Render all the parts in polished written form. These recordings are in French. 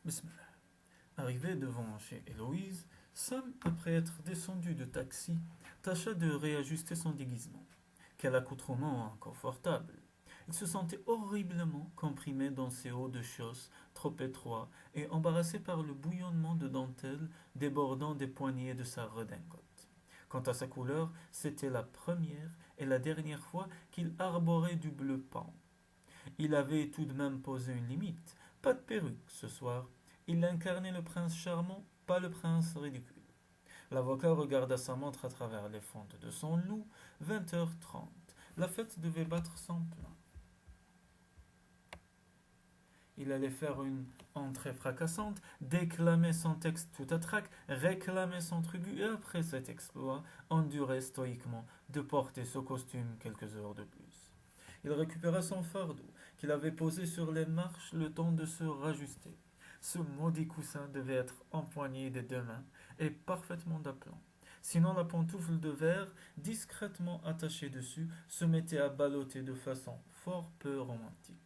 Bismillah. Arrivé devant chez Héloïse, Sam, après être descendu de taxi, tâcha de réajuster son déguisement. Quel accoutrement inconfortable! Il se sentait horriblement comprimé dans ses hauts de chausses trop étroits et embarrassé par le bouillonnement de dentelle débordant des poignets de sa redingote. Quant à sa couleur, c'était la première et la dernière fois qu'il arborait du bleu pan. Il avait tout de même posé une limite. Pas de perruque ce soir. Il incarnait le prince charmant, pas le prince ridicule. L'avocat regarda sa montre à travers les fentes de son loup. 20h30. La fête devait battre son plein. Il allait faire une entrée fracassante, déclamer son texte tout à trac, réclamer son tribut et après cet exploit, endurer stoïquement de porter ce costume quelques heures de plus. Il récupéra son fardeau, qu'il avait posé sur les marches le temps de se rajuster. Ce maudit coussin devait être empoigné des deux mains et parfaitement d'aplomb. Sinon la pantoufle de verre, discrètement attachée dessus, se mettait à ballotter de façon fort peu romantique.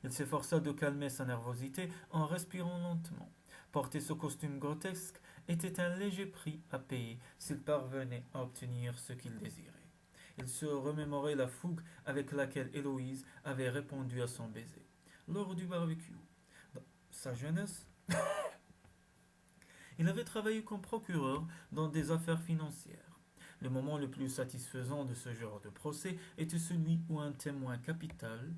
Il s'efforça de calmer sa nervosité en respirant lentement. Porter ce costume grotesque était un léger prix à payer s'il parvenait à obtenir ce qu'il désirait. Il se remémorait la fougue avec laquelle Héloïse avait répondu à son baiser, lors du barbecue. Dans sa jeunesse, il avait travaillé comme procureur dans des affaires financières. Le moment le plus satisfaisant de ce genre de procès était celui où un témoin capital,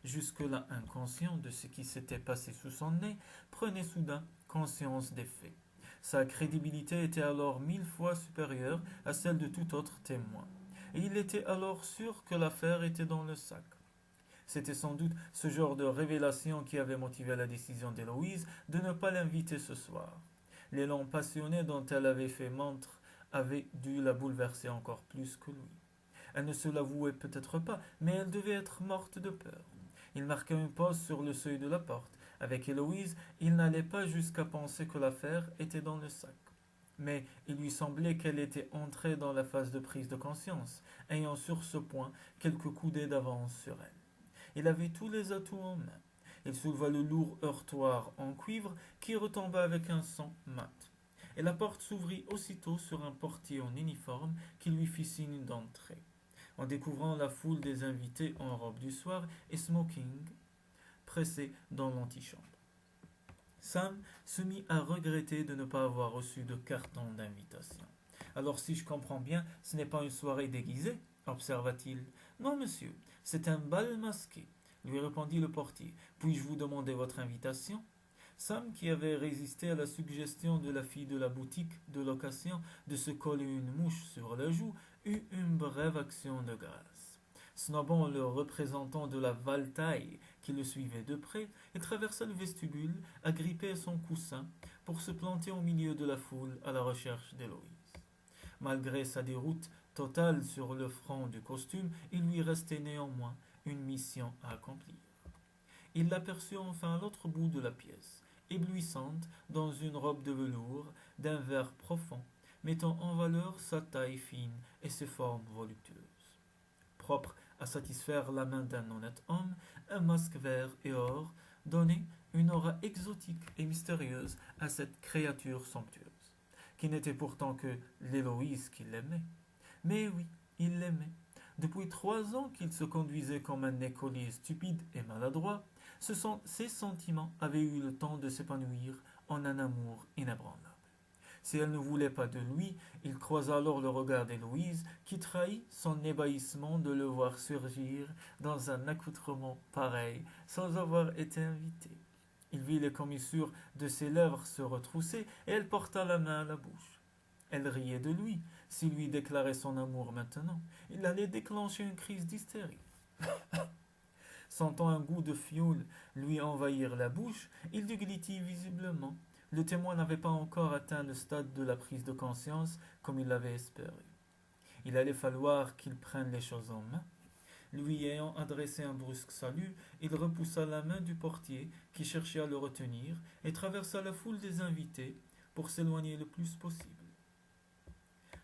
jusque-là inconscient de ce qui s'était passé sous son nez, prenait soudain conscience des faits. Sa crédibilité était alors 1000 fois supérieure à celle de tout autre témoin, et il était alors sûr que l'affaire était dans le sac. C'était sans doute ce genre de révélation qui avait motivé la décision d'Héloïse de ne pas l'inviter ce soir. L'élan passionné dont elle avait fait montre avait dû la bouleverser encore plus que lui. Elle ne se l'avouait peut-être pas, mais elle devait être morte de peur. Il marqua une pause sur le seuil de la porte. Avec Héloïse, il n'allait pas jusqu'à penser que l'affaire était dans le sac. Mais il lui semblait qu'elle était entrée dans la phase de prise de conscience, ayant sur ce point quelques coudées d'avance sur elle. Il avait tous les atouts en main. Il souleva le lourd heurtoir en cuivre qui retomba avec un son mat. Et la porte s'ouvrit aussitôt sur un portier en uniforme qui lui fit signe d'entrer. En découvrant la foule des invités en robe du soir et smoking pressés dans l'antichambre, Sam se mit à regretter de ne pas avoir reçu de carton d'invitation. Alors si je comprends bien, ce n'est pas une soirée déguisée, observa-t-il. Non, monsieur, c'est un bal masqué, lui répondit le portier. Puis-je vous demander votre invitation? Sam, qui avait résisté à la suggestion de la fille de la boutique de location de se coller une mouche sur la joue, eut une brève action de grâce. Snobant le représentant de la Valtaille qui le suivait de près, il traversa le vestibule, agrippé à son coussin, pour se planter au milieu de la foule à la recherche d'Héloïse. Malgré sa déroute totale sur le front du costume, il lui restait néanmoins une mission à accomplir. Il l'aperçut enfin à l'autre bout de la pièce, éblouissante dans une robe de velours d'un vert profond, mettant en valeur sa taille fine et ses formes voluptueuses. Propre à satisfaire la main d'un honnête homme, un masque vert et or donnait une aura exotique et mystérieuse à cette créature somptueuse, qui n'était pourtant que l'Héloïse qu'il aimait. Mais oui, il l'aimait. Depuis 3 ans qu'il se conduisait comme un écolier stupide et maladroit, ses sentiments avaient eu le temps de s'épanouir en un amour inébranlable. Si elle ne voulait pas de lui, il croisa alors le regard d'Héloïse, qui trahit son ébahissement de le voir surgir dans un accoutrement pareil, sans avoir été invité. Il vit les commissures de ses lèvres se retrousser, et elle porta la main à la bouche. Elle riait de lui, s'il lui déclarait son amour maintenant. Il allait déclencher une crise d'hystérie. Sentant un goût de fioul lui envahir la bouche, il déglutit visiblement. Le témoin n'avait pas encore atteint le stade de la prise de conscience comme il l'avait espéré. Il allait falloir qu'il prenne les choses en main. Lui ayant adressé un brusque salut, il repoussa la main du portier qui cherchait à le retenir et traversa la foule des invités pour s'éloigner le plus possible.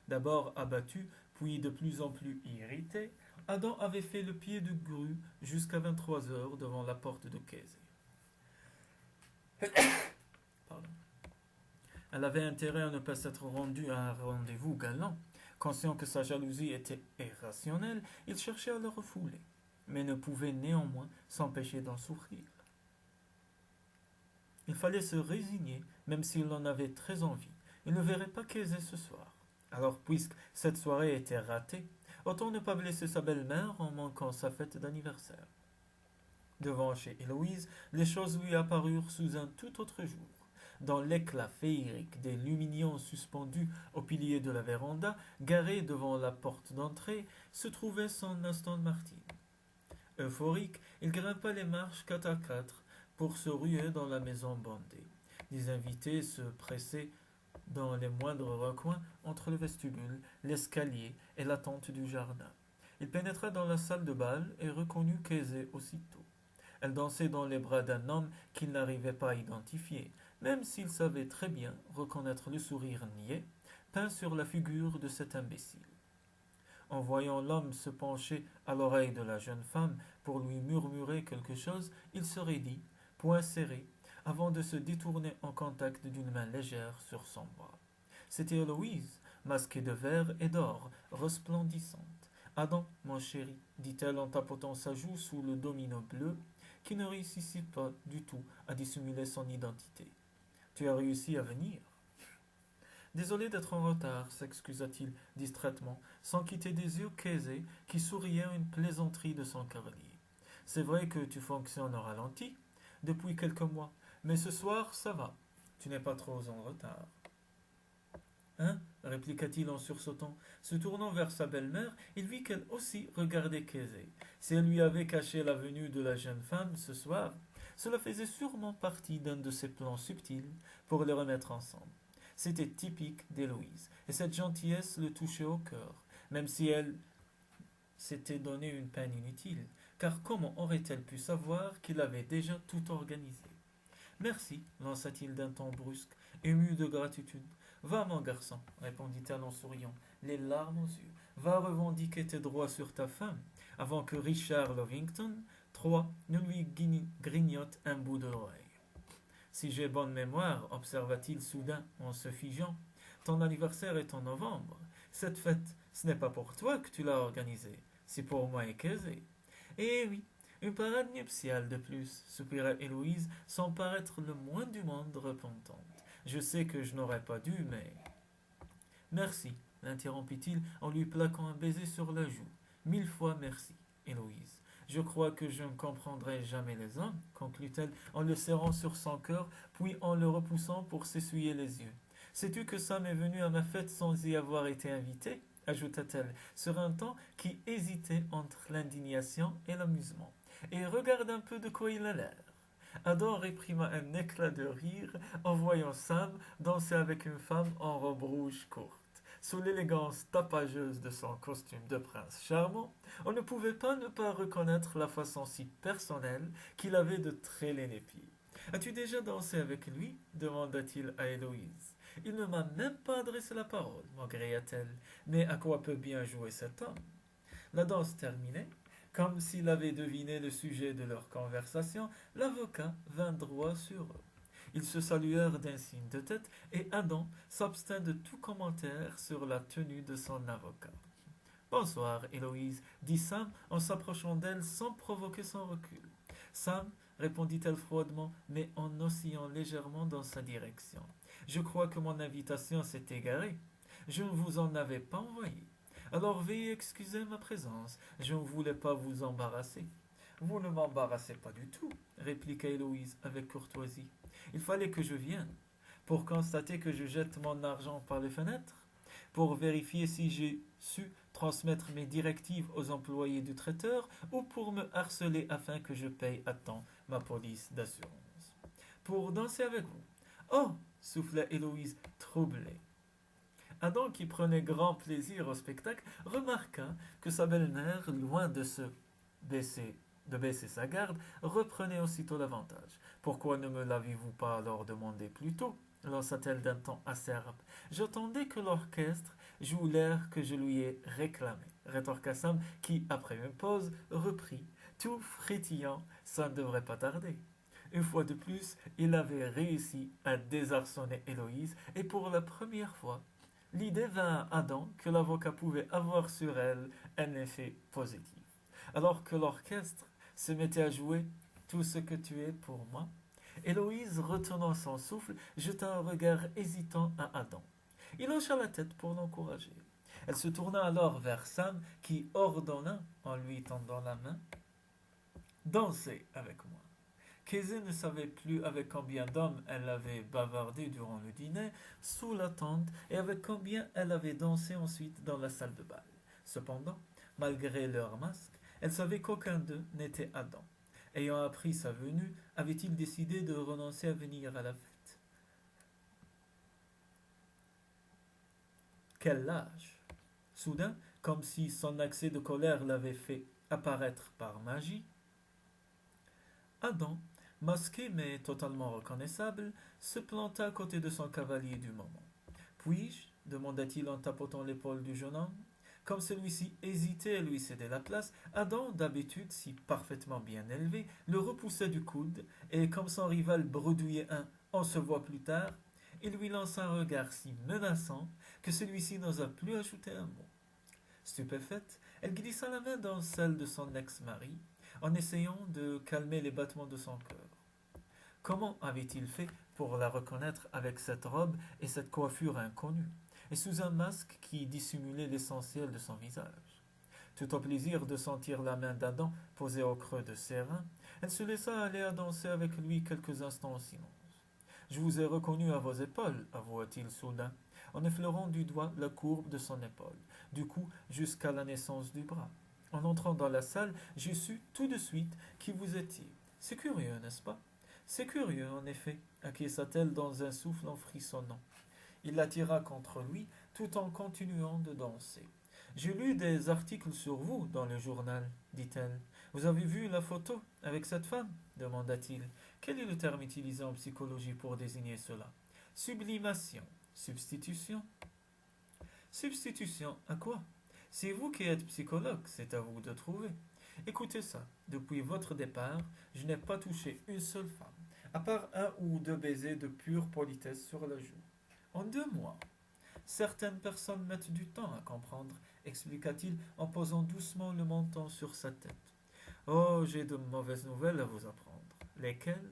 D'abord abattu, puis de plus en plus irrité, Adam avait fait le pied de grue jusqu'à 23 heures devant la porte de Casey. pardon. Elle avait intérêt à ne pas s'être rendue à un rendez-vous galant. Conscient que sa jalousie était irrationnelle, il cherchait à le refouler, mais ne pouvait néanmoins s'empêcher d'en souffrir. Il fallait se résigner, même s'il en avait très envie. Il ne verrait pas Kézé ce soir. Alors, puisque cette soirée était ratée, autant ne pas blesser sa belle-mère en manquant sa fête d'anniversaire. Devant chez Héloïse, les choses lui apparurent sous un tout autre jour. Dans l'éclat féerique des luminions suspendus au pilier de la véranda, garée devant la porte d'entrée, se trouvait son Aston Martin. Euphorique, il grimpa les marches 4 à 4 pour se ruer dans la maison bondée. Les invités se pressaient dans les moindres recoins entre le vestibule, l'escalier et la tente du jardin. Il pénétra dans la salle de bal et reconnut Kézé aussitôt. Elle dansait dans les bras d'un homme qu'il n'arrivait pas à identifier, même s'il savait très bien reconnaître le sourire niais peint sur la figure de cet imbécile. En voyant l'homme se pencher à l'oreille de la jeune femme pour lui murmurer quelque chose, il se raidit, poing serré, avant de se détourner en contact d'une main légère sur son bras. C'était Héloïse, masquée de verre et d'or, resplendissante. Adam, mon chéri, dit-elle en tapotant sa joue sous le domino bleu, qui ne réussissait pas du tout à dissimuler son identité. Tu as réussi à venir. Désolé d'être en retard, s'excusa-t-il distraitement, sans quitter des yeux Kézé qui souriait à une plaisanterie de son cavalier. C'est vrai que tu fonctionnes au ralenti depuis quelques mois, mais ce soir ça va. Tu n'es pas trop en retard. Hein? Répliqua-t-il en sursautant. Se tournant vers sa belle-mère, il vit qu'elle aussi regardait Kézé. Si elle lui avait caché la venue de la jeune femme ce soir, cela faisait sûrement partie d'un de ses plans subtils pour les remettre ensemble. C'était typique d'Héloïse, et cette gentillesse le touchait au cœur, même si elle s'était donné une peine inutile, car comment aurait-elle pu savoir qu'il avait déjà tout organisé? Merci, lança-t-il d'un ton brusque, ému de gratitude. Va, mon garçon, répondit-elle en souriant, les larmes aux yeux. Va revendiquer tes droits sur ta femme, avant que Richard Lovington, III, ne lui grignote un bout de l'oreille. Si j'ai bonne mémoire, observa-t-il soudain en se figeant, ton anniversaire est en novembre. Cette fête, ce n'est pas pour toi que tu l'as organisée, c'est pour moi et Kézé. Eh oui, une parade nuptiale de plus, soupira Héloïse, sans paraître le moins du monde repentante. Je sais que je n'aurais pas dû, mais... Merci, l'interrompit-il en lui plaquant un baiser sur la joue. 1000 fois merci, Héloïse. Je crois que je ne comprendrai jamais les hommes, conclut-elle en le serrant sur son cœur, puis en le repoussant pour s'essuyer les yeux. Sais-tu que Sam est venu à ma fête sans y avoir été invité? Ajouta-t-elle, sur un ton qui hésitait entre l'indignation et l'amusement. Et regarde un peu de quoi il a l'air. Adam réprima un éclat de rire en voyant Sam danser avec une femme en robe rouge courte. Sous l'élégance tapageuse de son costume de prince charmant, on ne pouvait pas ne pas reconnaître la façon si personnelle qu'il avait de traîner les pieds. As-tu déjà dansé avec lui? Demanda-t-il à Héloïse. Il ne m'a même pas adressé la parole, maugréa-t-elle. Mais à quoi peut bien jouer cet homme? La danse terminée, comme s'il avait deviné le sujet de leur conversation, l'avocat vint droit sur eux. Ils se saluèrent d'un signe de tête et Adam s'abstint de tout commentaire sur la tenue de son avocat. Bonsoir, Héloïse, dit Sam en s'approchant d'elle sans provoquer son recul. Sam, répondit-elle froidement, mais en oscillant légèrement dans sa direction. Je crois que mon invitation s'est égarée. Je ne vous en avais pas envoyé. Alors veuillez excuser ma présence. Je ne voulais pas vous embarrasser. Vous ne m'embarrassez pas du tout, répliqua Héloïse avec courtoisie. Il fallait que je vienne. Pour constater que je jette mon argent par les fenêtres? Pour vérifier si j'ai su transmettre mes directives aux employés du traiteur ou pour me harceler afin que je paye à temps ma police d'assurance? Pour danser avec vous. Oh, souffla Héloïse, troublée. Adam, qui prenait grand plaisir au spectacle, remarqua que sa belle-mère, loin de baisser sa garde, reprenait aussitôt l'avantage. Pourquoi ne me l'aviez-vous pas alors demandé plus tôt? Lança-t-elle d'un ton acerbe. J'attendais que l'orchestre joue l'air que je lui ai réclamé, rétorqua Sam, qui, après une pause, reprit, tout frétillant, ça ne devrait pas tarder. Une fois de plus, il avait réussi à désarçonner Héloïse, et pour la première fois, l'idée vint à Adam que l'avocat pouvait avoir sur elle un effet positif. Alors que l'orchestre se mettait à jouer tout ce que tu es pour moi, Héloïse, retenant son souffle, jeta un regard hésitant à Adam. Il hocha la tête pour l'encourager. Elle se tourna alors vers Sam, qui ordonna, en lui tendant la main, dansez avec moi. Kézé ne savait plus avec combien d'hommes elle avait bavardé durant le dîner, sous la tente, et avec combien elle avait dansé ensuite dans la salle de bal. Cependant, malgré leur masque, elle savait qu'aucun d'eux n'était Adam. Ayant appris sa venue, avait-il décidé de renoncer à venir à la fête? Quel lâche! Soudain, comme si son accès de colère l'avait fait apparaître par magie, Adam, masqué mais totalement reconnaissable, se planta à côté de son cavalier du moment. Puis-je demanda-t-il en tapotant l'épaule du jeune homme. Comme celui-ci hésitait à lui céder la place, Adam, d'habitude si parfaitement bien élevé, le repoussa du coude, et comme son rival bredouillait un On se voit plus tard, il lui lança un regard si menaçant que celui-ci n'osa plus ajouter un mot. Stupéfaite, elle glissa la main dans celle de son ex-mari, en essayant de calmer les battements de son cœur. Comment avait-il fait pour la reconnaître avec cette robe et cette coiffure inconnue, et sous un masque qui dissimulait l'essentiel de son visage? Tout au plaisir de sentir la main d'Adam posée au creux de ses reins, elle se laissa aller à danser avec lui quelques instants en silence. Je vous ai reconnu à vos épaules, avoua-t-il soudain, en effleurant du doigt la courbe de son épaule, du cou jusqu'à la naissance du bras. En entrant dans la salle, j'ai su tout de suite qui vous étiez. C'est curieux, n'est-ce pas? C'est curieux, en effet, acquiesça-t-elle dans un souffle en frissonnant. Il l'attira contre lui tout en continuant de danser. J'ai lu des articles sur vous dans le journal, dit-elle. Vous avez vu la photo avec cette femme? Demanda-t-il. Quel est le terme utilisé en psychologie pour désigner cela? Sublimation. Substitution? Substitution à quoi? C'est vous qui êtes psychologue, c'est à vous de trouver. Écoutez ça, depuis votre départ, je n'ai pas touché une seule femme, à part un ou deux baisers de pure politesse sur la joue. En 2 mois. Certaines personnes mettent du temps à comprendre, expliqua-t-il en posant doucement le menton sur sa tête. Oh, j'ai de mauvaises nouvelles à vous apprendre. Lesquelles?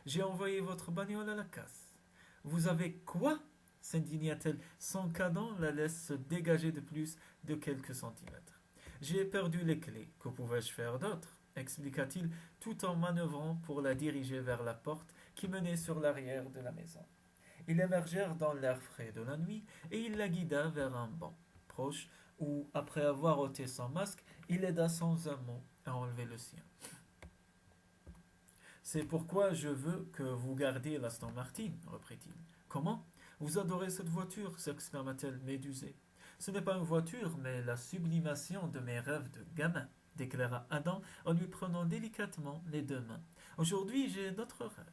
J'ai envoyé votre bagnole à la casse. Vous avez quoi? S'indigna-t-elle, sans qu'Adam la laisse se dégager de plus de quelques centimètres. J'ai perdu les clés. Que pouvais-je faire d'autre? Expliqua-t-il tout en manœuvrant pour la diriger vers la porte qui menait sur l'arrière de la maison. Ils émergèrent dans l'air frais de la nuit et il la guida vers un banc proche où, après avoir ôté son masque, il aida sans un mot à enlever le sien. C'est pourquoi je veux que vous gardiez l'Aston Martin, reprit-il. Comment? Vous adorez cette voiture, s'exclama-t-elle médusée. Ce n'est pas une voiture, mais la sublimation de mes rêves de gamin, déclara Adam en lui prenant délicatement les 2 mains. Aujourd'hui, j'ai d'autres rêves.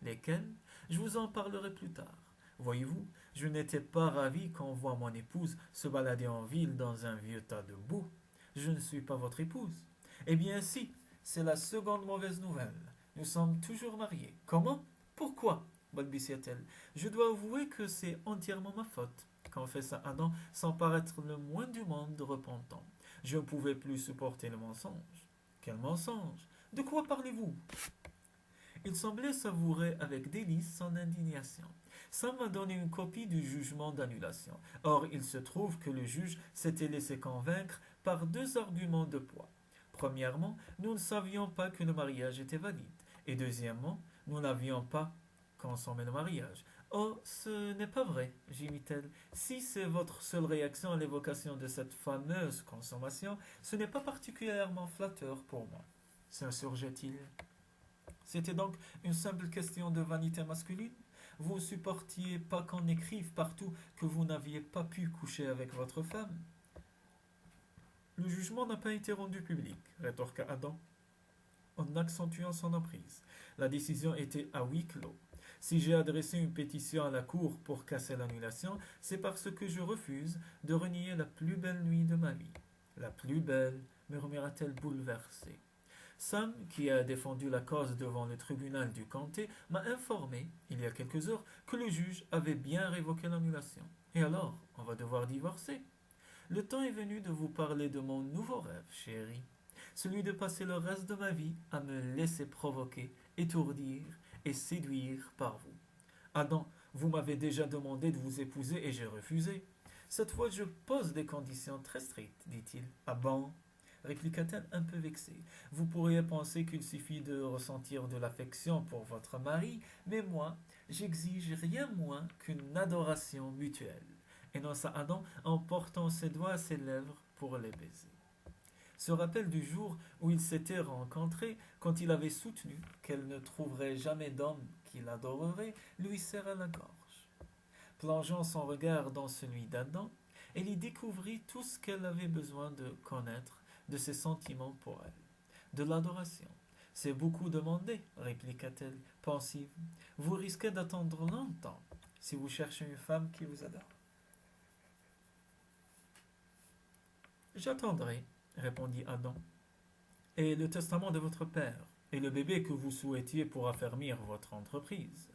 Lesquels? Je vous en parlerai plus tard. Voyez-vous, je n'étais pas ravi qu'on voie mon épouse se balader en ville dans un vieux tas de boue. Je ne suis pas votre épouse. Eh bien si, c'est la seconde mauvaise nouvelle. Nous sommes toujours mariés. Comment? Pourquoi? balbutia-t-elle. Je dois avouer que c'est entièrement ma faute, confessa Adam sans paraître le moins du monde repentant. Je ne pouvais plus supporter le mensonge. Quel mensonge? De quoi parlez-vous? Il semblait savourer avec délice son indignation. Sam m'a donné une copie du jugement d'annulation. Or, il se trouve que le juge s'était laissé convaincre par 2 arguments de poids. Premièrement, nous ne savions pas que le mariage était valide. Et deuxièmement, nous n'avions pas consommé le mariage. Oh, ce n'est pas vrai, gémit-elle. Si c'est votre seule réaction à l'évocation de cette fameuse consommation, ce n'est pas particulièrement flatteur pour moi. S'insurgeait-il. C'était donc une simple question de vanité masculine? Vous ne supportiez pas qu'on écrive partout que vous n'aviez pas pu coucher avec votre femme? Le jugement n'a pas été rendu public, rétorqua Adam, en accentuant son emprise. La décision était à huis clos. Si j'ai adressé une pétition à la Cour pour casser l'annulation, c'est parce que je refuse de renier la plus belle nuit de ma vie. La plus belle, murmura-t-elle bouleversée. Sam, qui a défendu la cause devant le tribunal du comté, m'a informé, il y a quelques heures, que le juge avait bien révoqué l'annulation. Et alors, on va devoir divorcer. Le temps est venu de vous parler de mon nouveau rêve, chérie. Celui de passer le reste de ma vie à me laisser provoquer, étourdir et séduire par vous. Adam, vous m'avez déjà demandé de vous épouser et j'ai refusé. Cette fois, je pose des conditions très strictes, dit-il. Ah bon? Répliqua-t-elle un peu vexée. Vous pourriez penser qu'il suffit de ressentir de l'affection pour votre mari, mais moi, j'exige rien moins qu'une adoration mutuelle. Énonça Adam en portant ses doigts à ses lèvres pour les baiser. Se rappelle du jour où ils s'étaient rencontrés, quand il avait soutenu qu'elle ne trouverait jamais d'homme qui l'adorerait, lui serra la gorge. Plongeant son regard dans celui d'Adam, elle y découvrit tout ce qu'elle avait besoin de connaître de ses sentiments pour elle, de l'adoration. C'est beaucoup demandé, répliqua-t-elle, pensive. Vous risquez d'attendre longtemps si vous cherchez une femme qui vous adore. J'attendrai, répondit Adam. Et le testament de votre père, et le bébé que vous souhaitiez pour affermir votre entreprise.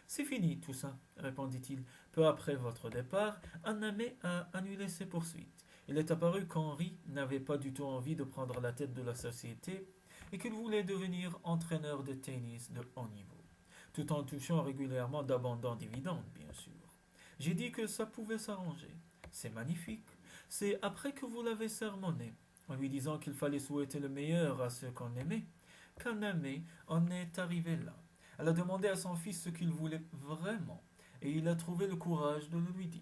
C'est fini tout ça, répondit-il. Peu après votre départ, Anamé a annulé ses poursuites. Il est apparu qu'Henri n'avait pas du tout envie de prendre la tête de la société et qu'il voulait devenir entraîneur de tennis de haut niveau, tout en touchant régulièrement d'abondants dividendes, bien sûr. J'ai dit que ça pouvait s'arranger. C'est magnifique. C'est après que vous l'avez sermonné, en lui disant qu'il fallait souhaiter le meilleur à ceux qu'on aimait, qu'Anamé en est arrivé là. Elle a demandé à son fils ce qu'il voulait vraiment, et il a trouvé le courage de le lui dire.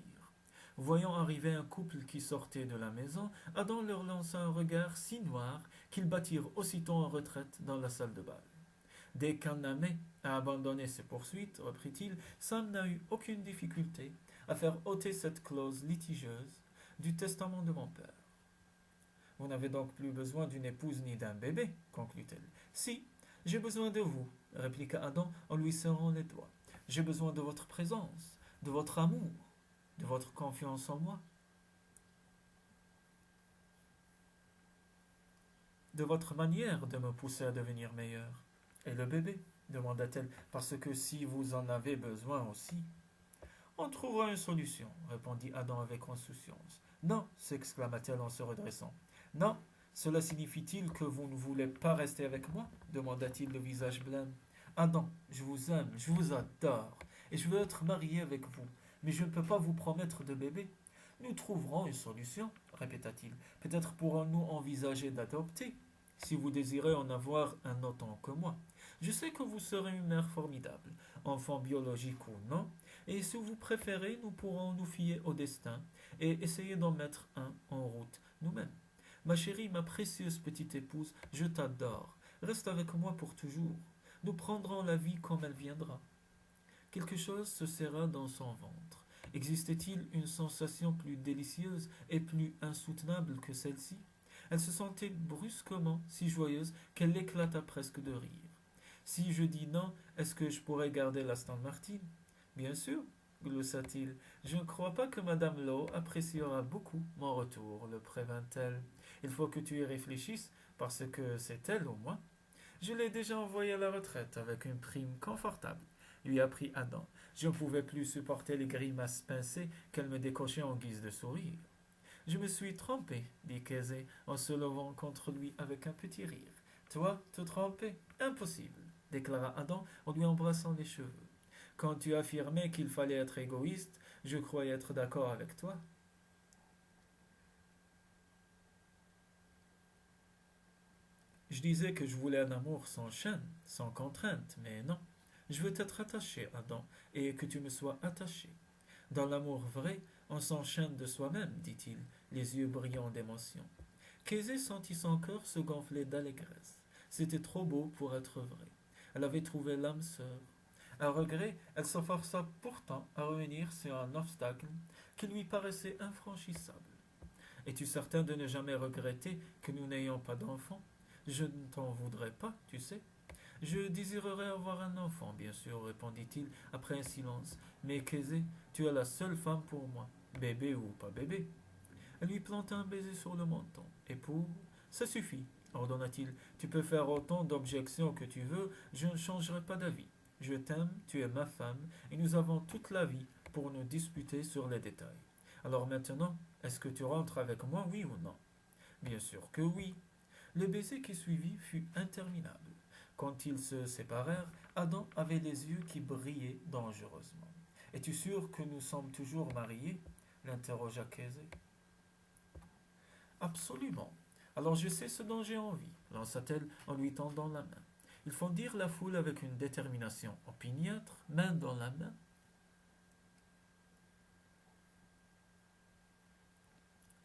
Voyant arriver un couple qui sortait de la maison, Adam leur lança un regard si noir qu'ils battirent aussitôt en retraite dans la salle de bal. Dès qu'Anamé a abandonné ses poursuites, reprit-il, Sam n'a eu aucune difficulté à faire ôter cette clause litigieuse du testament de mon père. Vous n'avez donc plus besoin d'une épouse ni d'un bébé, conclut-elle. Si, j'ai besoin de vous, répliqua Adam en lui serrant les doigts. J'ai besoin de votre présence, de votre amour, de votre confiance en moi, de votre manière de me pousser à devenir meilleur. Et le bébé demanda-t-elle, parce que si vous en avez besoin aussi. On trouvera une solution, répondit Adam avec insouciance. Non, s'exclama-t-elle en se redressant. Non, cela signifie-t-il que vous ne voulez pas rester avec moi demanda-t-il le visage blême. Adam, je vous aime, je vous adore, et je veux être marié avec vous, mais je ne peux pas vous promettre de bébé. Nous trouverons une solution, répéta-t-il. Peut-être pourrons-nous envisager d'adopter, si vous désirez en avoir un autant que moi. Je sais que vous serez une mère formidable, enfant biologique ou non, et si vous préférez, nous pourrons nous fier au destin et essayer d'en mettre un en route nous-mêmes. Ma chérie, ma précieuse petite épouse, je t'adore. Reste avec moi pour toujours. Nous prendrons la vie comme elle viendra. Quelque chose se serra dans son ventre. Existait-il une sensation plus délicieuse et plus insoutenable que celle-ci? Elle se sentait brusquement si joyeuse qu'elle éclata presque de rire. Si je dis non, est-ce que je pourrais garder l'Aston Martin? Bien sûr, gloussa-t-il. Je ne crois pas que Madame Lowe appréciera beaucoup mon retour, le prévint-elle. Il faut que tu y réfléchisses, parce que c'est elle ou moi. Je l'ai déjà envoyée à la retraite avec une prime confortable, lui apprit Adam. Je ne pouvais plus supporter les grimaces pincées qu'elle me décochait en guise de sourire. Je me suis trompé, dit Kesey en se levant contre lui avec un petit rire. Toi, te tromper? Impossible, déclara Adam en lui embrassant les cheveux. Quand tu affirmais qu'il fallait être égoïste, je croyais être d'accord avec toi. Je disais que je voulais un amour sans chaîne, sans contrainte, mais non. Je veux t'être attaché, Adam, et que tu me sois attaché. Dans l'amour vrai, on s'enchaîne de soi-même, dit-il, les yeux brillants d'émotion. Kesey sentit son cœur se gonfler d'allégresse. C'était trop beau pour être vrai. Elle avait trouvé l'âme sœur. À regret, elle s'efforça pourtant à revenir sur un obstacle qui lui paraissait infranchissable. Es-tu certain de ne jamais regretter que nous n'ayons pas d'enfant? Je ne t'en voudrais pas, tu sais. Je désirerais avoir un enfant, bien sûr, répondit-il après un silence. Mais Kesey, tu es la seule femme pour moi, bébé ou pas bébé. Elle lui planta un baiser sur le menton. Et pour... Ça suffit, ordonna-t-il. Tu peux faire autant d'objections que tu veux, je ne changerai pas d'avis. Je t'aime, tu es ma femme, et nous avons toute la vie pour nous disputer sur les détails. Alors maintenant, est-ce que tu rentres avec moi, oui ou non? Bien sûr que oui. Le baiser qui suivit fut interminable. Quand ils se séparèrent, Adam avait les yeux qui brillaient dangereusement. Es-tu sûr que nous sommes toujours mariés? L'interrogea Casey. Absolument. Alors je sais ce dont j'ai envie, lança-t-elle en lui tendant la main. Ils fondirent la foule avec une détermination opiniâtre, main dans la main,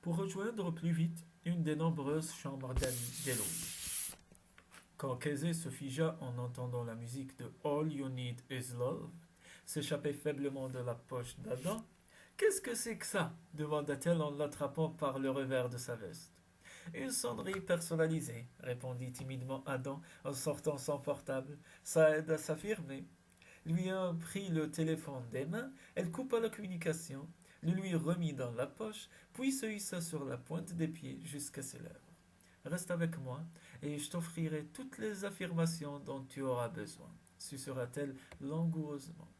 pour rejoindre plus vite une des nombreuses chambres d'amis d'Héloïse. Quand Casey se figea en entendant la musique de All You Need Is Love s'échapper faiblement de la poche d'Adam, qu'est-ce que c'est que ça? Demanda-t-elle en l'attrapant par le revers de sa veste. Une sonnerie personnalisée, répondit timidement Adam en sortant son portable. Ça aide à s'affirmer. Lui ayant pris le téléphone des mains, elle coupa la communication, le lui remit dans la poche, puis se hissa sur la pointe des pieds jusqu'à ses lèvres. Reste avec moi, et je t'offrirai toutes les affirmations dont tu auras besoin, susurra-t-elle langoureusement.